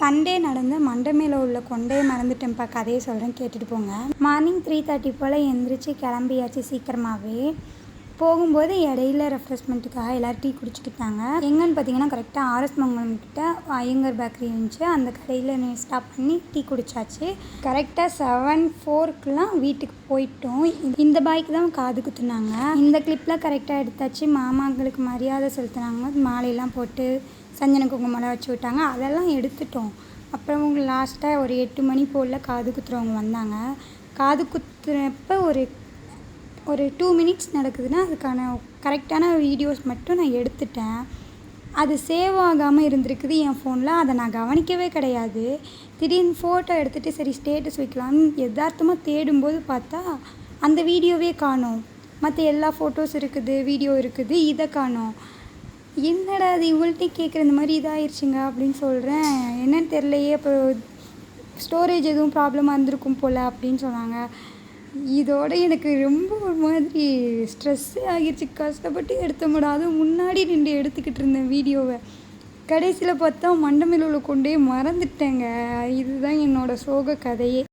Sunday நடந்த மண்டை மேலே உள்ள கொண்டையை மறந்துட்டேன்ப்பா. கதையை சொல்கிறேன், கேட்டுட்டு போங்க. மார்னிங் 3:30 போல் எந்திரிச்சு கிளம்பியாச்சு சீக்கிரமாகவே. போகும்போது இடையில ரெஃப்ரெஷ்மெண்ட்டுக்காக எல்லோரும் டீ குடிச்சிக்கிட்டாங்க. எங்கன்னு பார்த்தீங்கன்னா கரெக்டாக ஆர்எஸ் மங்கலம் கிட்ட ஐயங்கர் பேக்கரி இருந்துச்சு. அந்த கடையில் ஸ்டாப் பண்ணி டீ குடித்தாச்சு. கரெக்டாக 7:04க்குலாம் வீட்டுக்கு போயிட்டோம். இந்த பாய்க்கு தான் காது குத்துனாங்க. இந்த கிளிப்பில் கரெக்டாக எடுத்தாச்சு. மாமாங்களுக்கு மரியாதை செலுத்தினாங்க. மாலையெல்லாம் போட்டு சஞ்சன குங்குமம்லாம் வச்சு விட்டாங்க. அதெல்லாம் எடுத்துட்டோம். அப்புறம் லாஸ்ட்டாக ஒரு 8 மணி போல் காது குத்துறவங்க வந்தாங்க. காது குத்துறப்ப ஒரு 2 மினிட்ஸ் நடக்குதுன்னா அதுக்கான கரெக்டான வீடியோஸ் மட்டும் நான் எடுத்துட்டேன். அது சேவ் ஆகாமல் இருந்திருக்குது என் ஃபோனில். அதை நான் கவனிக்கவே கிடையாது. திடீர்னு ஃபோட்டோ எடுத்துகிட்டு சரி ஸ்டேட்டஸ் வைக்கலாம்னு எதார்த்தமாக தேடும்போது பார்த்தா அந்த வீடியோவே காணோம். மற்ற எல்லா ஃபோட்டோஸ் இருக்குது, வீடியோ இருக்குது, இதை காணோம். என்னடா அது இவங்கள்ட்டே கேட்குற இந்த மாதிரி இதாகிடுச்சிங்க அப்படின்னு சொல்கிறேன். என்னன்னு தெரிலையே, அப்புறம் ஸ்டோரேஜ் எதுவும் ப்ராப்ளமாக இருந்திருக்கும் போல் அப்படின்னு சொன்னாங்க. இதோட எனக்கு ரொம்ப ஒரு மாதிரி ஸ்ட்ரெஸ்ஸே ஆகிடுச்சு. கஷ்டப்பட்டு எடுத்த முடியாது, முன்னாடி நின்று எடுத்துக்கிட்டு இருந்தேன் வீடியோவை. கடைசியில் பார்த்தா மண்டை மேல உள்ள கொண்டே மறந்துட்டேங்க. இதுதான் என்னோடய சோக கதையே.